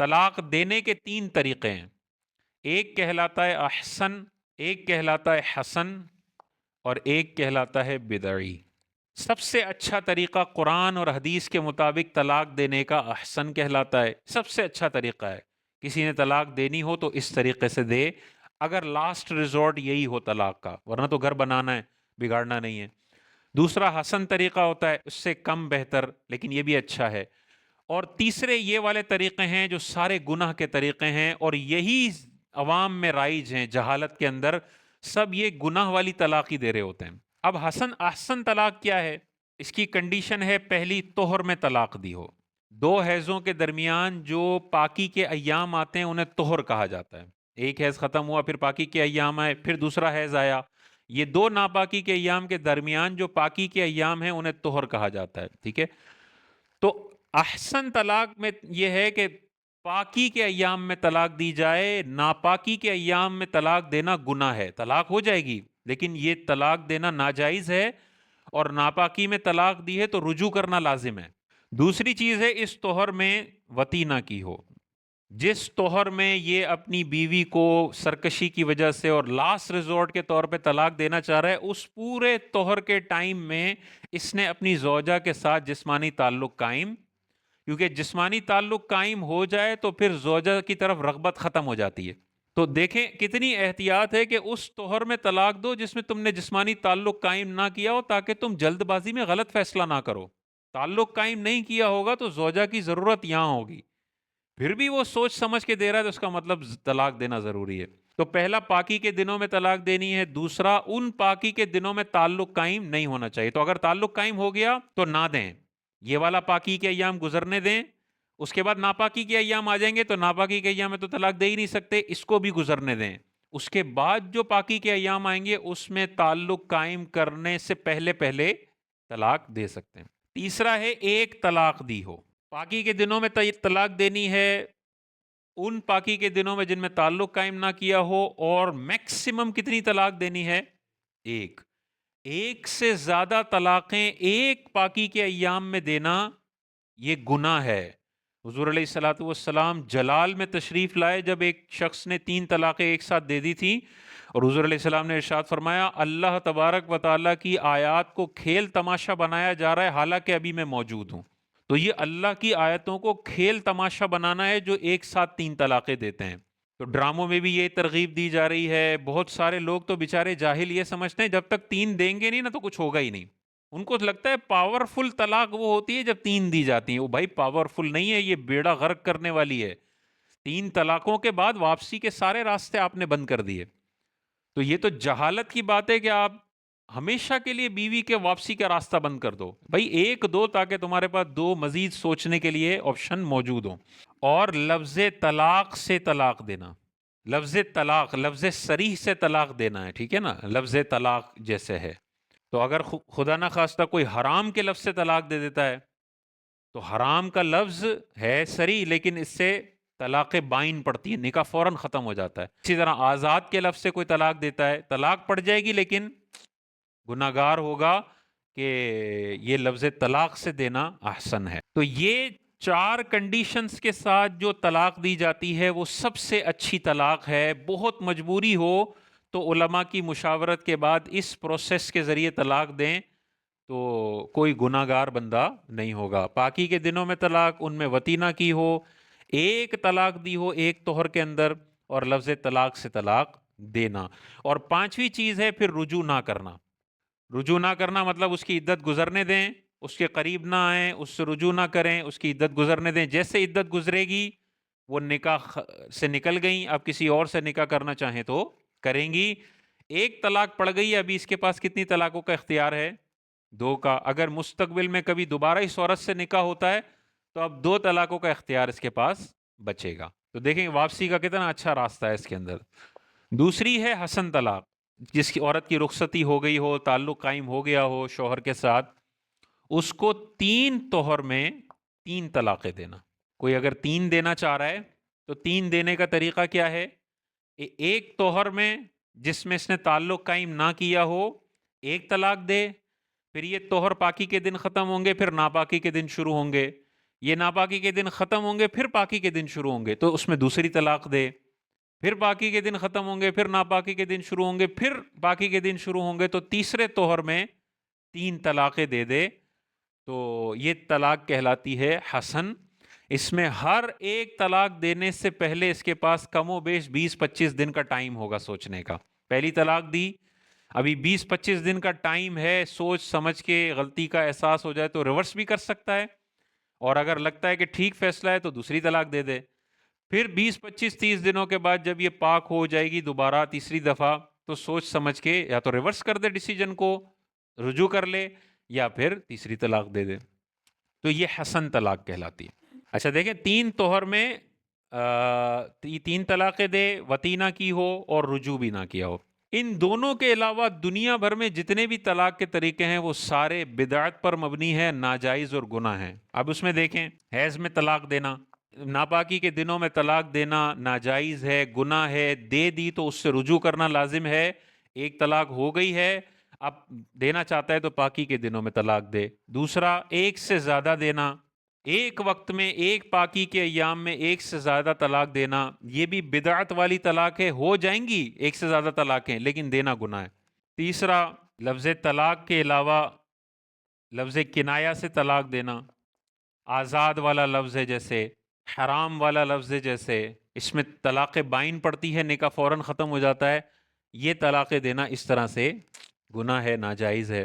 طلاق دینے کے تین طریقے ہیں، ایک کہلاتا ہے احسن، ایک کہلاتا ہے حسن، اور ایک کہلاتا ہے بدعی۔ سب سے اچھا طریقہ قرآن اور حدیث کے مطابق طلاق دینے کا احسن کہلاتا ہے، سب سے اچھا طریقہ ہے۔ کسی نے طلاق دینی ہو تو اس طریقے سے دے، اگر لاسٹ ریزورٹ یہی ہو طلاق کا، ورنہ تو گھر بنانا ہے، بگاڑنا نہیں ہے۔ دوسرا حسن طریقہ ہوتا ہے، اس سے کم بہتر لیکن یہ بھی اچھا ہے۔ اور تیسرے یہ والے طریقے ہیں جو سارے گناہ کے طریقے ہیں، اور یہی عوام میں رائج ہیں، جہالت کے اندر سب یہ گناہ والی طلاق ہی دے رہے ہوتے ہیں۔ اب حسن احسن طلاق کیا ہے؟ اس کی کنڈیشن ہے پہلی طہر میں طلاق دی ہو، دو حیضوں کے درمیان جو پاکی کے ایام آتے ہیں انہیں طہر کہا جاتا ہے۔ ایک حیض ختم ہوا، پھر پاکی کے ایام آئے، پھر دوسرا حیض آیا، یہ دو ناپاکی کے ایام کے درمیان جو پاکی کے ایام ہیں انہیں طہر کہا جاتا ہے، ٹھیک ہے؟ تو احسن طلاق میں یہ ہے کہ پاکی کے ایام میں طلاق دی جائے، ناپاکی کے ایام میں طلاق دینا گناہ ہے، طلاق ہو جائے گی لیکن یہ طلاق دینا ناجائز ہے، اور ناپاکی میں طلاق دی ہے تو رجوع کرنا لازم ہے۔ دوسری چیز ہے اس طہر میں وطی نہ کی ہو، جس طہر میں یہ اپنی بیوی کو سرکشی کی وجہ سے اور لاسٹ ریزورٹ کے طور پہ طلاق دینا چاہ رہا ہے، اس پورے طہر کے ٹائم میں اس نے اپنی زوجہ کے ساتھ جسمانی تعلق قائم، کیونکہ جسمانی تعلق قائم ہو جائے تو پھر زوجہ کی طرف رغبت ختم ہو جاتی ہے۔ تو دیکھیں کتنی احتیاط ہے کہ اس طہر میں طلاق دو جس میں تم نے جسمانی تعلق قائم نہ کیا ہو، تاکہ تم جلد بازی میں غلط فیصلہ نہ کرو۔ تعلق قائم نہیں کیا ہوگا تو زوجہ کی ضرورت یہاں ہوگی، پھر بھی وہ سوچ سمجھ کے دے رہا ہے تو اس کا مطلب طلاق دینا ضروری ہے۔ تو پہلا پاکی کے دنوں میں طلاق دینی ہے، دوسرا ان پاکی کے دنوں میں تعلق قائم نہیں ہونا چاہیے، تو اگر تعلق قائم ہو گیا تو نہ دیں، یہ والا پاکی کے ایام گزرنے دیں، اس کے بعد ناپاکی کے ایام آ جائیں گے تو ناپاکی کے ایام میں تو طلاق دے ہی نہیں سکتے، اس کو بھی گزرنے دیں، اس کے بعد جو پاکی کے ایام آئیں گے اس میں تعلق قائم کرنے سے پہلے پہلے طلاق دے سکتے ہیں۔ تیسرا ہے ایک طلاق دی ہو، پاکی کے دنوں میں طلاق دینی ہے، ان پاکی کے دنوں میں جن میں تعلق قائم نہ کیا ہو، اور میکسیمم کتنی طلاق دینی ہے؟ ایک۔ ایک سے زیادہ طلاقیں ایک پاکی کے ایام میں دینا یہ گناہ ہے۔ حضور علیہ الصلوۃ والسلام جلال میں تشریف لائے جب ایک شخص نے 3 طلاقیں ایک ساتھ دے دی تھی، اور حضور علیہ السلام نے ارشاد فرمایا اللہ تبارک و تعالیٰ کی آیات کو کھیل تماشا بنایا جا رہا ہے حالانکہ ابھی میں موجود ہوں۔ تو یہ اللہ کی آیتوں کو کھیل تماشا بنانا ہے جو ایک ساتھ 3 طلاقیں دیتے ہیں۔ تو ڈراموں میں بھی یہ ترغیب دی جا رہی ہے، بہت سارے لوگ تو بیچارے جاہل یہ سمجھتے ہیں جب تک 3 دیں گے نہیں نا تو کچھ ہوگا ہی نہیں، ان کو لگتا ہے پاورفل طلاق وہ ہوتی ہے جب 3 دی جاتی ہیں، وہ بھائی پاورفل نہیں ہے، یہ بیڑا غرق کرنے والی ہے۔ 3 طلاقوں کے بعد واپسی کے سارے راستے آپ نے بند کر دیے، تو یہ تو جہالت کی بات ہے کہ آپ ہمیشہ کے لیے بیوی کے واپسی کا راستہ بند کر دو، بھائی ایک دو، تاکہ تمہارے پاس 2 مزید سوچنے کے لیے آپشن موجود ہوں۔ اور لفظ طلاق سے طلاق دینا، لفظ طلاق لفظ صریح سے طلاق دینا ہے، ٹھیک ہے نا، لفظ طلاق جیسے ہے۔ تو اگر خدا نہ خواستہ کوئی حرام کے لفظ سے طلاق دے دیتا ہے تو حرام کا لفظ ہے صریح لیکن اس سے طلاق بائن پڑتی ہے، نکاح فوراً ختم ہو جاتا ہے۔ اسی طرح آزاد کے لفظ سے کوئی طلاق دیتا ہے، طلاق پڑ جائے گی لیکن گناہگار ہوگا کہ یہ لفظ طلاق سے دینا احسن ہے۔ تو یہ 4 کنڈیشنز کے ساتھ جو طلاق دی جاتی ہے وہ سب سے اچھی طلاق ہے۔ بہت مجبوری ہو تو علماء کی مشاورت کے بعد اس پروسیس کے ذریعے طلاق دیں تو کوئی گناہگار بندہ نہیں ہوگا۔ پاکی کے دنوں میں طلاق، ان میں وطی نہ کی ہو، ایک طلاق دی ہو ایک طہر کے اندر، اور لفظ طلاق سے طلاق دینا۔ اور 5ویں چیز ہے پھر رجوع نہ کرنا۔ رجوع نہ کرنا مطلب اس کی عدت گزرنے دیں، اس کے قریب نہ آئیں، اس سے رجوع نہ کریں، اس کی عدت گزرنے دیں، جیسے عدت گزرے گی وہ نکاح سے نکل گئیں، اب کسی اور سے نکاح کرنا چاہیں تو کریں گی۔ ایک طلاق پڑ گئی، ابھی اس کے پاس کتنی طلاقوں کا اختیار ہے؟ 2 کا۔ اگر مستقبل میں کبھی دوبارہ اس عورت سے نکاح ہوتا ہے تو اب 2 طلاقوں کا اختیار اس کے پاس بچے گا۔ تو دیکھیں واپسی کا کتنا اچھا راستہ ہے اس کے اندر۔ دوسری ہے حسن طلاق، جس کی عورت کی رخصتی ہو گئی ہو، تعلق قائم ہو گیا ہو شوہر کے ساتھ، اس کو 3 طہر میں 3 طلاقیں دینا۔ کوئی اگر 3 دینا چاہ رہا ہے تو 3 دینے کا طریقہ کیا ہے؟ ایک طہر میں جس میں اس نے تعلق قائم نہ کیا ہو ایک طلاق دے، پھر یہ طہر پاکی کے دن ختم ہوں گے، پھر ناپاکی کے دن شروع ہوں گے، یہ ناپاکی کے دن ختم ہوں گے پھر پاکی کے دن شروع ہوں گے تو اس میں دوسری طلاق دے، پھر پاکی کے دن ختم ہوں گے پھر ناپاکی کے دن شروع ہوں گے پھر پاکی کے دن شروع ہوں گے تو تیسرے طہر میں 3 طلاقیں دے دے تو یہ طلاق کہلاتی ہے حسن۔ اس میں ہر ایک طلاق دینے سے پہلے اس کے پاس کم و بیش 20-25 دن کا ٹائم ہوگا سوچنے کا۔ پہلی طلاق دی، ابھی 20-25 دن کا ٹائم ہے، سوچ سمجھ کے غلطی کا احساس ہو جائے تو ریورس بھی کر سکتا ہے، اور اگر لگتا ہے کہ ٹھیک فیصلہ ہے تو دوسری طلاق دے دے۔ پھر 20-25-30 دنوں کے بعد جب یہ پاک ہو جائے گی دوبارہ تیسری دفعہ تو سوچ سمجھ کے یا تو ریورس کر دے ڈیسیجن کو، رجوع کر لے، یا پھر تیسری طلاق دے دے، تو یہ حسن طلاق کہلاتی ہے۔ اچھا دیکھیں 3 طہر میں 3 طلاقیں دے، وطی نہ کی ہو اور رجوع بھی نہ کیا ہو۔ ان دونوں کے علاوہ دنیا بھر میں جتنے بھی طلاق کے طریقے ہیں وہ سارے بدعت پر مبنی ہیں، ناجائز اور گناہ ہیں۔ اب اس میں دیکھیں حیض میں طلاق دینا، ناپاکی کے دنوں میں طلاق دینا ناجائز ہے، گناہ ہے، دے دی تو اس سے رجوع کرنا لازم ہے۔ ایک طلاق ہو گئی ہے، اب دینا چاہتا ہے تو پاکی کے دنوں میں طلاق دے۔ دوسرا، ایک سے زیادہ دینا، ایک وقت میں ایک پاکی کے ایام میں ایک سے زیادہ طلاق دینا، یہ بھی بدعت والی طلاق ہے، ہو جائیں گی ایک سے زیادہ طلاقیں لیکن دینا گناہ ہے۔ تیسرا، لفظ طلاق کے علاوہ لفظ کنایا سے طلاق دینا، آزاد والا لفظ ہے جیسے، حرام والا لفظ ہے جیسے، اس میں طلاق بائن پڑتی ہے، نکاح فوراً ختم ہو جاتا ہے، یہ طلاقیں دینا اس طرح سے گناہ ہے، ناجائز ہے۔